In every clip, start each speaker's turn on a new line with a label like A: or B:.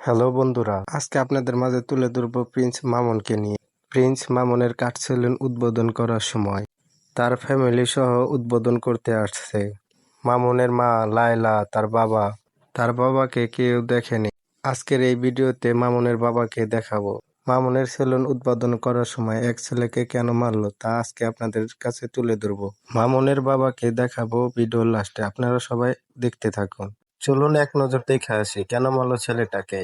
A: Hello বন্ধুরা, আজকে আপনাদের মাঝে তুলে ধরবো প্রিন্স মামুনকে নিয়ে। প্রিন্স মামুনের কাঠ সেলুন উদ্বোধন করার সময় তার ফ্যামিলি সহ উদ্বোধন করতে আসছে। মামুনের মা লায়লা, তার বাবাকে কেউ দেখেনি। আজকের এই ভিডিওতে মামুনের বাবাকে দেখাবো। মামুনের সেলুন উদ্বোধন করার সময় এক ছেলেকে কেন মারলো তা আজকে আপনাদের কাছে তুলে ধরবো। মামুনের বাবাকে দেখাবো ভিডিওর লাস্টে, আপনারা সবাই দেখতে থাকুন। চলুন এক নজর দেখে আসি কেন মারলো ছেলেটাকে।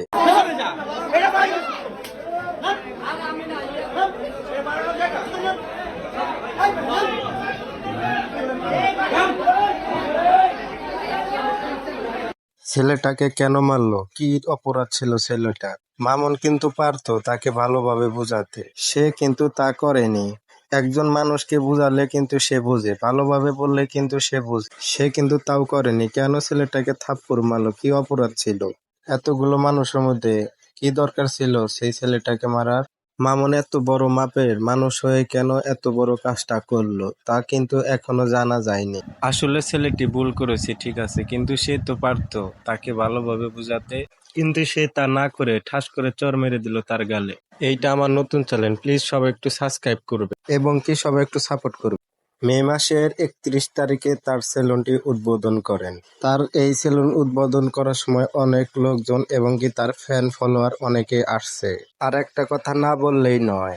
A: ছেলেটাকে কেন মারলো, কি অপরাধ ছিল ছেলেটার? মামুন কিন্তু পারতো তাকে ভালোভাবে বোঝাতে, সে কিন্তু তা করেনি। একজন মানুষকে বুঝালে কিন্তু সে বোঝে, ভালোভাবে বললে কিন্তু সে বোঝে, সে কিন্তু তাও করেনি। কেন ছেলেটাকে থাপ্পড় মারলো, কি অপরাধ ছিল? এতগুলো মানুষের মধ্যে কি দরকার ছিল সেই ছেলেটাকে মারার? মামুন এত বড় মাপের মানুষ হয়ে কেন এত বড় কাজটা করলো তা কিন্তু এখনো জানা যায়নি। আসলে ছেলেটি ভুল করেছে ঠিক আছে, কিন্তু সে তো পারতো তাকে ভালোভাবে বুঝাতে, কিন্তু সে তা না করে ঠাস করে চড় মেরে দিল তার গালে। এইটা আমার নতুন চ্যানেল, প্লিজ সবাই একটু সাবস্ক্রাইব করবে এবং কি সবাই একটু সাপোর্ট করবে। মে মাসের 31 তারিখে তার সেলুনটি উদ্বোধন করেন। তার এই সেলুন উদ্বোধন করার সময় অনেক লোকজন এবং কি তার ফ্যান ফলোয়ার অনেকে আসছে। আর একটা কথা না বললেই নয়,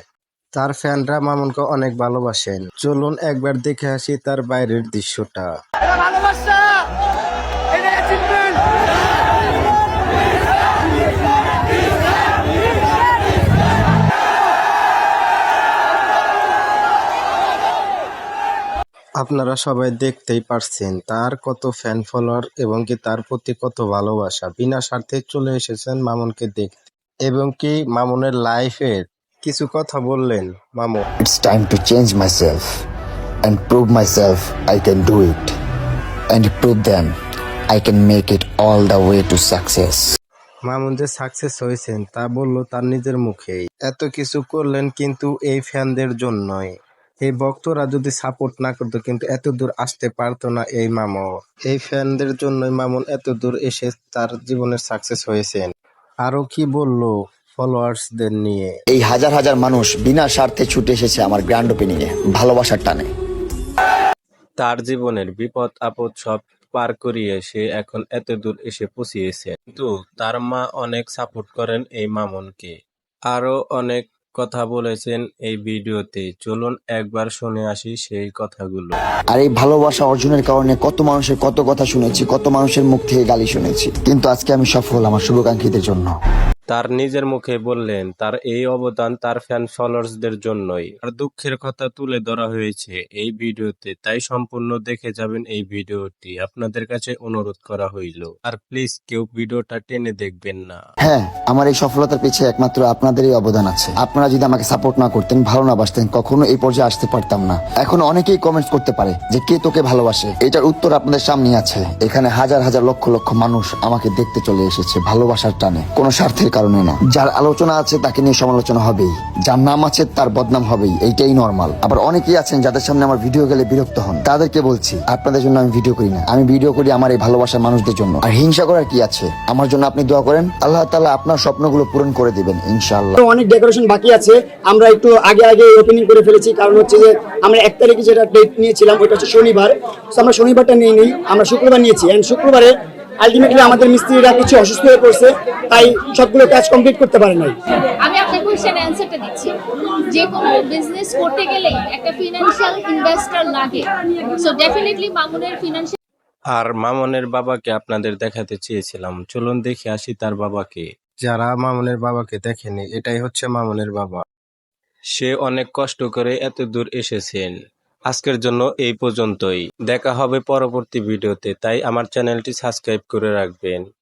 A: তার ফ্যানরা মামুনকে অনেক ভালোবাসেন। চলুন একবার দেখে আসি তার বাইরের দৃশ্যটা। আপনারা সবাই দেখতেই পারছেন তার কত ফ্যান ফলোয়ার এবং কি তার প্রতি কত ভালোবাসা। বিনা স্বার্থে চলে এসেছেন মামুনকে দেখতে এবং কি মামুনের লাইফের কিছু কথা বললেন Mamun.
B: It's time to change myself and prove myself I can do it and prove them I can make it all the way to success.
A: Mamun যে সাকসেস হয়েছেন তা বললো তার নিজের মুখেই। এত কিছু করলেন কিন্তু এই ফ্যানদের জন্যই। এই ভক্তরা যদি সাপোর্ট না করতো কিন্তু এত দূর আসতে পারতো না এই মামুন। এই ফ্যানদের জন্যই মামুন এত দূর এসে তার জীবনের সাকসেস হয়েছেন। আরো কি বললো ফলোয়ার্সদের নিয়ে।
B: এই হাজার হাজার মানুষ বিনা স্বার্থে ছুটে এসেছে আমার গ্র্যান্ড ওপেনিং এ ভালোবাসার টানে।
A: তার জীবনের বিপদ আপদ সব পার করিয়ে সে এখন এত দূর এসে পৌঁছিয়েছে, কিন্তু তার মা অনেক সাপোর্ট করেন এই মামুনকে। আরো অনেক কথা বলেছেন এই ভিডিওতে, চলুন একবার শুনে আসি সেই কথাগুলো।
B: আর এই ভালোবাসা অর্জনের কারণে কত মানুষের কত কথা শুনেছি, কত মানুষের মুখ থেকে গালি শুনেছি, কিন্তু আজকে আমি সফল আমার শুভাকাঙ্ক্ষীদের জন্য।
A: তার নিজের মুখে বললেন তার এই অবদান তার ফ্যান ফলোয়ার্সদের জন্যই। আর দুঃখের কথা তুলে ধরা হয়েছে এই ভিডিওতে, তাই সম্পূর্ণ দেখে যাবেন এই ভিডিওটি, আপনাদের কাছে অনুরোধ করা হইল। আর প্লিজ কেউ ভিডিওটা টেনে দেখবেন না।
B: হ্যাঁ, আমার এই সফলতার পিছিয়ে একমাত্র আপনাদেরই অবদান আছে। আপনারা যদি আমাকে সাপোর্ট না করতেন, ভালো না বাসতেন, কখনো এই পর্যায়ে আসতে পারতাম না। এখন অনেকেই কমেন্টস করতে পারে যে কে তোকে ভালোবাসে, এটার উত্তর আপনাদের সামনে আছে। এখানে হাজার হাজার লক্ষ লক্ষ মানুষ আমাকে দেখতে চলে এসেছে ভালোবাসার টানে, কোনো স্বার্থের কারণে না। যার আলোচনা আছে তাকে নিয়ে সমালোচনা হবেই, যার নাম আছে তার বদনাম হবেই, এইটাই নর্মাল। আবার অনেকেই আছেন যাদের সামনে আমার ভিডিও গেলে বিরক্ত হন, তাদেরকে বলছি আপনাদের জন্য আমি ভিডিও করি না, আমি ভিডিও করি আমার এই ভালোবাসার মানুষদের জন্য। আর হিংসা করার কি আছে? আমার জন্য আপনি দোয়া করেন, আল্লাহ তাআলা আপনার স্বপ্নগুলো পূরণ করে দিবেন ইনশাআল্লাহ।
C: অনেক ডেকোরেশন বাকি আছে, আমরা একটু আগে আগে ওপেনিং করে ফেলেছি, কারণ হচ্ছে যে আমরা 1 তারিখে যেটা ডেট নিয়েছিলাম ওইটা হচ্ছে শনিবার, তো আমরা শনিবারটা নিয়ে নিই, আমরা শুক্রবার নিয়েছি। এন্ড শুক্রবারে আলটিমেটলি আমাদের মিস্ত্রিরা কিছু অসুস্থ হয়ে পড়ছে, তাই সবগুলো কাজ কমপ্লিট করতে পারে নাই।
D: আমি আপনার কোশ্চেনের অ্যানসারটা দিচ্ছি। যে কোনো বিজনেস করতে গেলে একটা ফিনান্সিয়াল ইনভেস্টর লাগে, সো ডেফিনেটলি মামুনের ফিনান্সিয়াল।
A: আর মামুনের বাবাকে আপনাদের দেখাতে চেয়েছিলাম, চলুন দেখে আসি তার বাবাকে। যারা মামুনের বাবাকে দেখেনি, এটাই হচ্ছে মামুনের বাবা। সে অনেক কষ্ট করে এত দূর এসেছেন। আজকের জন্য এই পর্যন্তই, দেখা হবে পরবর্তী ভিডিওতে, তাই আমার চ্যানেলটি সাবস্ক্রাইব করে রাখবেন।